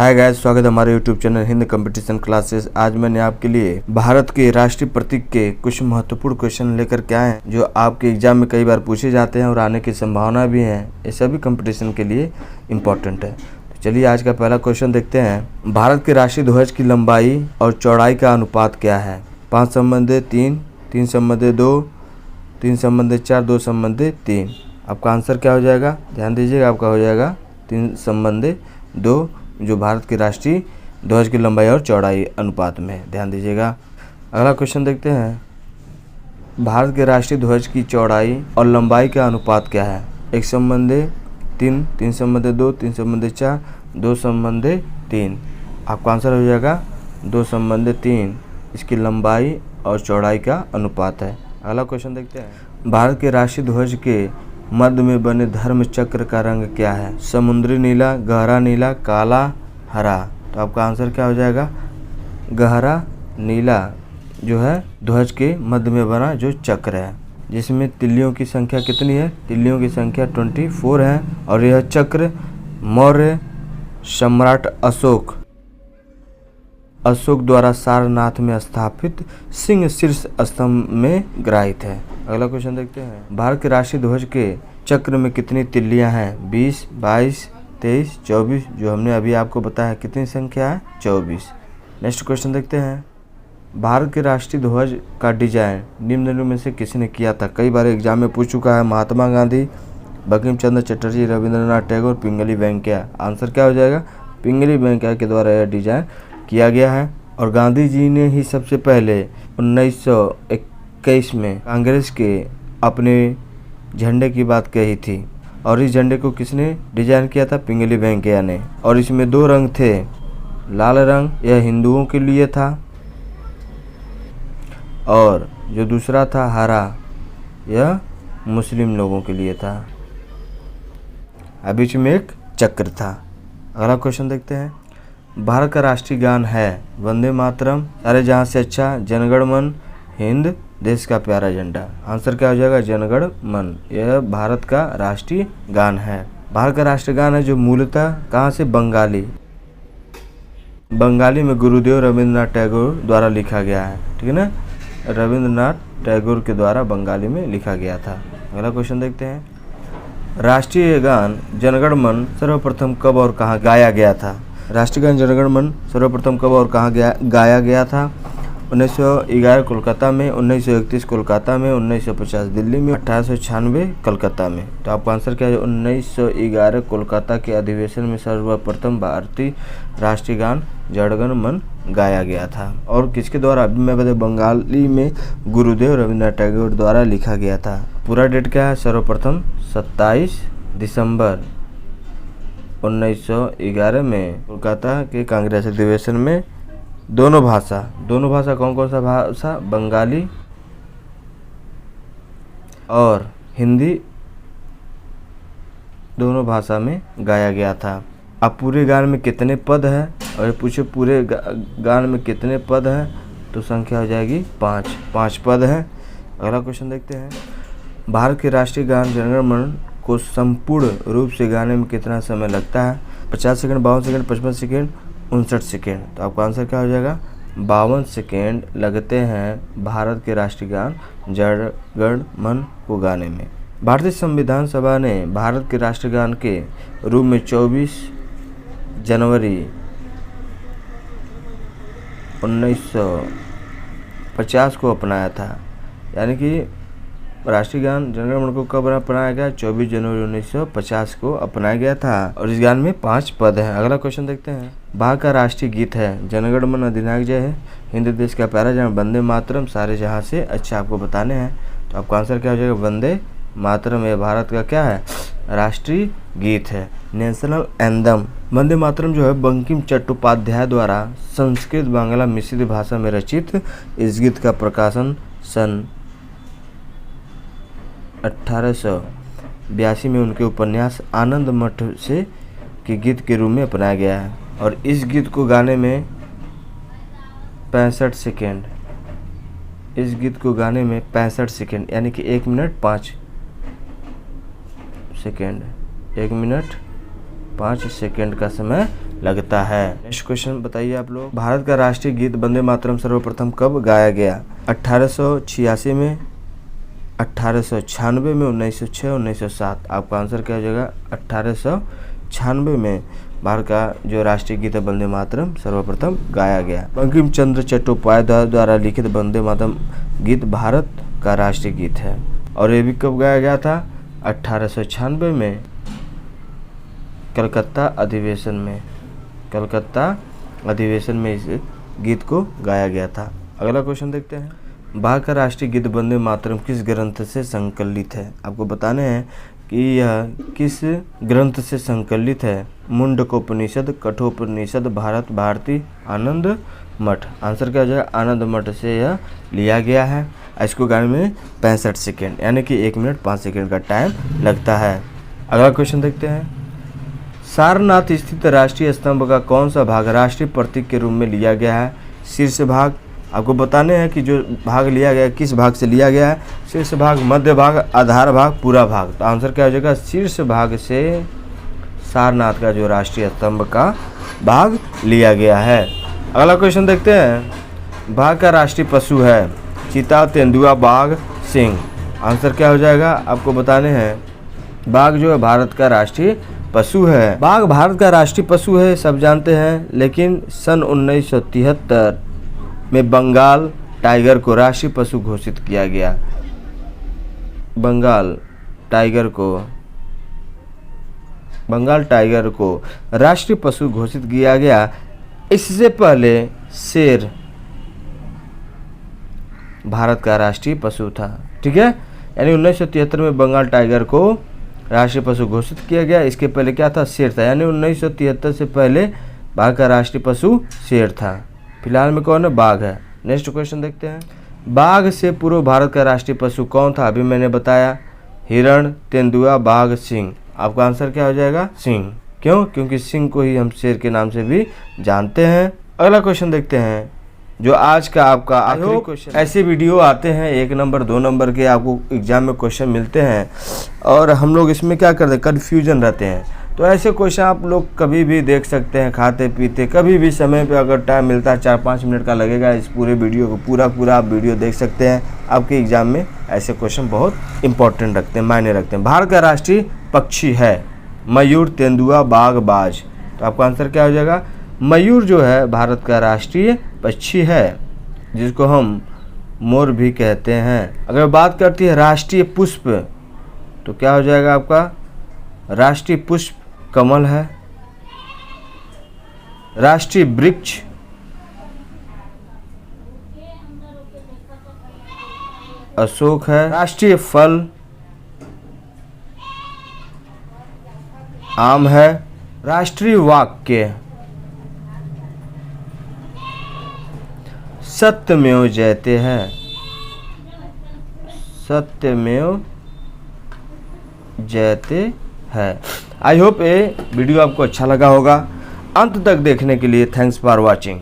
Hi guys, स्वागत है हमारे YouTube channel Hind competition classes. आज मैंने आपके लिए भारत के राष्ट्रीय प्रतीक के कुछ महत्वपूर्ण क्वेश्चन लेकर के आए हैं जो आपके एग्जाम में कई बार पूछे जाते हैं और आने की संभावना भी है। ये सभी कंपटीशन के लिए इम्पोर्टेंट है। तो चलिए आज का पहला क्वेश्चन देखते हैं। भारत के राष्ट्रीय ध्वज की लंबाई और चौड़ाई का अनुपात क्या है? 5/3, 3/2, 3/4, 2/3। आपका आंसर क्या हो जाएगा? ध्यान दीजिएगा, आपका हो जाएगा 3/2, जो भारत के राष्ट्रीय ध्वज की लंबाई और चौड़ाई अनुपात में है। ध्यान दीजिएगा। अगला क्वेश्चन देखते हैं। भारत के राष्ट्रीय ध्वज की चौड़ाई और लंबाई का अनुपात क्या है? 1/3, 3/2, 3/4, 2/3। आपका आंसर हो जाएगा 2/3। इसकी लंबाई और चौड़ाई का अनुपात है। अगला क्वेश्चन देखते हैं। भारत के राष्ट्रीय ध्वज के मध्य में बने धर्म चक्र का रंग क्या है? समुद्री नीला, गहरा नीला, काला, हरा। तो आपका आंसर क्या हो जाएगा? गहरा नीला जो है ध्वज के मध्य में बना जो चक्र है, जिसमें तिल्लियों की संख्या कितनी है? तिल्लियों की संख्या 24 है। और यह चक्र मौर्य सम्राट अशोक द्वारा सारनाथ में स्थापित सिंह शीर्ष स्तंभ में ग्राहित है। अगला क्वेश्चन देखते हैं। भारत के राष्ट्रीय ध्वज के चक्र में कितनी तिल्लियां हैं? 20, 22, 23, 24। जो हमने अभी आपको बताया कितनी संख्या है? 24। नेक्स्ट क्वेश्चन देखते हैं। भारत के राष्ट्रीय ध्वज का डिजाइन निम्नलिखित में से किसने किया था? कई बार एग्जाम में पूछ चुका है। महात्मा गांधी, बंकिम चंद्र चटर्जी, रविंद्रनाथ टैगोर, पिंगली वेंकैया। आंसर क्या हो जाएगा? पिंगली वेंकैया के द्वारा यह डिजाइन किया गया है। और गांधी जी ने ही सबसे पहले 1921 में कांग्रेस के अपने झंडे की बात कही थी। और इस झंडे को किसने डिजाइन किया था? पिंगली वेंकैया ने। और इसमें दो रंग थे। लाल रंग यह हिंदुओं के लिए था और जो दूसरा था हरा, यह मुस्लिम लोगों के लिए था। बीच में एक चक्र था। अगला क्वेश्चन देखते हैं। भारत का राष्ट्रीय गान है वंदे मातरम, सारे जहां से अच्छा, जनगण मन, हिंद देश का प्यारा झंडा। आंसर क्या हो जाएगा? जनगण मन। यह भारत का राष्ट्रीय गान है। भारत का राष्ट्रीय गान है जो मूलतः कहाँ से? बंगाली में गुरुदेव रविंद्रनाथ टैगोर द्वारा लिखा गया है। ठीक है ना? रविंद्रनाथ टैगोर के द्वारा बंगाली में लिखा गया था। अगला क्वेश्चन देखते हैं। राष्ट्रीय गान जनगण मन सर्वप्रथम कब और कहाँ गाया गया था? राष्ट्रीय गान जनगण मन सर्वप्रथम कब और कहाँ गाया गया था? 1911 कोलकाता में, 1931 कोलकाता में, 1950 दिल्ली में, 1896 कलकत्ता में। तो आपका आंसर क्या है? 1911 कोलकाता के अधिवेशन में सर्वप्रथम भारतीय राष्ट्रीय गान जनगण मन गाया गया था। और किसके द्वारा? अभी मैं बता, बंगाली में गुरुदेव रविंद्रनाथ टैगोर द्वारा लिखा गया था। पूरा डेट क्या है? सर्वप्रथम 27 दिसंबर 1911 में कोलकाता के कांग्रेस अधिवेशन में दोनों भाषा कौन कौन सा भाषा? बंगाली और हिंदी, दोनों भाषा में गाया गया था। अब पूरे गान में कितने पद है? और ये पूछे पूरे गान में कितने पद हैं, तो संख्या हो जाएगी 5 पद हैं। अगला क्वेश्चन देखते हैं। भारत के राष्ट्रीय गान जनगण मन को संपूर्ण रूप से गाने में कितना समय लगता है? 50 सेकंड, 52 सेकंड, 55 सेकंड, 59 सेकंड। तो आपका आंसर क्या हो जाएगा? 52 सेकंड लगते हैं भारत के राष्ट्रीय गान जनगण मन को गाने में। भारतीय संविधान सभा ने भारत के राष्ट्रीय गान के रूप में 24 जनवरी 1950 को अपनाया था। यानी कि राष्ट्रीय गान जनगण मन को कब अपनाया गया? 24 जनवरी 1950 को अपनाया गया था। और इस गान में 5 पद हैं। अगला क्वेश्चन देखते हैं। भारत का राष्ट्रीय गीत है जनगण मन अधिनायक जय है, हिंद देश का प्यारा झंडा, वंदे मातरम, सारे जहां से अच्छा। आपको बताने हैं। तो आपका आंसर क्या हो जाएगा? वंदे मातरम। यह भारत का क्या है? राष्ट्रीय गीत है, नेशनल एंथम। वंदे मातरम जो है बंकिम चट्टोपाध्याय द्वारा संस्कृत बांग्ला मिश्रित भाषा में रचित इस गीत का प्रकाशन सन 1882 में उनके उपन्यास आनंद मठ से के गीत के रूप में अपनाया गया है। और इस गीत को गाने में 65 सेकेंड यानी कि 1 मिनट 5 सेकेंड 1 मिनट 5 सेकेंड का समय लगता है। नेक्स्ट क्वेश्चन बताइए आप लोग, भारत का राष्ट्रीय गीत वंदे मातरम सर्वप्रथम कब गाया गया? 1886 में, 1896 में, 1906, 1907। आपका आंसर क्या हो जाएगा? 1896 में भारत का जो राष्ट्रीय गीत है वंदे मातरम सर्वप्रथम गाया गया। बंकिम चंद्र चट्टोपाध्याय द्वारा लिखित वंदे मातरम गीत भारत का राष्ट्रीय गीत है और ये भी कब गाया गया था? 1896 में कलकत्ता अधिवेशन में, कलकत्ता अधिवेशन में इस गीत को गाया गया था। अगला क्वेश्चन देखते हैं, भारत का राष्ट्रीय गीत वंदे मातरम किस ग्रंथ से संकलित है? आपको बताने हैं कि यह किस ग्रंथ से संकलित है। मुंडकोपनिषद, कठोपनिषद, भारत भारती, आनंद मठ। आंसर क्या हो जाएगा? आनंद मठ से यह लिया गया है। इसको गाने में 65 सेकेंड यानी कि 1 मिनट 5 सेकेंड का टाइम लगता है। अगला क्वेश्चन देखते हैं, सारनाथ स्थित राष्ट्रीय स्तंभ का कौन सा भाग राष्ट्रीय प्रतीक के रूप में लिया गया है? शीर्ष भाग। आपको बताने हैं कि जो भाग लिया गया है किस भाग से लिया गया है। शीर्ष भाग, मध्य भाग, आधार भाग, पूरा भाग। तो आंसर क्या हो जाएगा? शीर्ष भाग से सारनाथ का जो राष्ट्रीय स्तंभ का भाग लिया गया है। अगला क्वेश्चन देखते हैं, भारत का राष्ट्रीय पशु है चीता, तेंदुआ, बाघ, सिंह। आंसर क्या हो जाएगा? आपको बताने हैं बाघ जो है भारत का राष्ट्रीय पशु है। बाघ भारत का राष्ट्रीय पशु है सब जानते हैं, लेकिन सन 1973 में बंगाल टाइगर को राष्ट्रीय पशु घोषित किया गया। बंगाल टाइगर को राष्ट्रीय पशु घोषित किया गया। इससे पहले शेर भारत का राष्ट्रीय पशु था। ठीक है, यानी 1973 में बंगाल टाइगर को राष्ट्रीय पशु घोषित किया गया। इसके पहले क्या था? शेर था। यानी 1973 से पहले भारत का राष्ट्रीय पशु शेर था। फिलहाल में कौन है? बाघ है। नेक्स्ट क्वेश्चन देखते हैं, बाघ से पूर्व भारत का राष्ट्रीय पशु कौन था? अभी मैंने बताया, हिरण, तेंदुआ, बाघ, सिंह। आपका आंसर क्या हो जाएगा? सिंह। क्यों? क्योंकि सिंह को ही हम शेर के नाम से भी जानते हैं। अगला क्वेश्चन देखते हैं, जो आज का आपका आखिरी क्वेश्चन। ऐसे वीडियो आते हैं 1 नंबर 2 नंबर के, आपको एग्जाम में क्वेश्चन मिलते हैं और हम लोग इसमें क्या करते हैं? कन्फ्यूजन रहते हैं। तो ऐसे क्वेश्चन आप लोग कभी भी देख सकते हैं, खाते पीते कभी भी समय पे अगर टाइम मिलता है 4-5 मिनट का लगेगा, इस पूरे वीडियो को पूरा आप वीडियो देख सकते हैं। आपके एग्जाम में ऐसे क्वेश्चन बहुत इंपॉर्टेंट रखते हैं, मायने रखते हैं। भारत का राष्ट्रीय पक्षी है मयूर, तेंदुआ, बाघ, बाज। तो आपका आंसर क्या हो जाएगा? मयूर जो है भारत का राष्ट्रीय पक्षी है, जिसको हम मोर भी कहते हैं। अगर बात करती है राष्ट्रीय पुष्प, तो क्या हो जाएगा आपका? राष्ट्रीय पुष्प कमल है। राष्ट्रीय वृक्ष अशोक है। राष्ट्रीय फल आम है। राष्ट्रीय वाक्य सत्यमेव जयते है। सत्यमेव जयते है। आई होप ये वीडियो आपको अच्छा लगा होगा। अंत तक देखने के लिए थैंक्स फॉर वॉचिंग।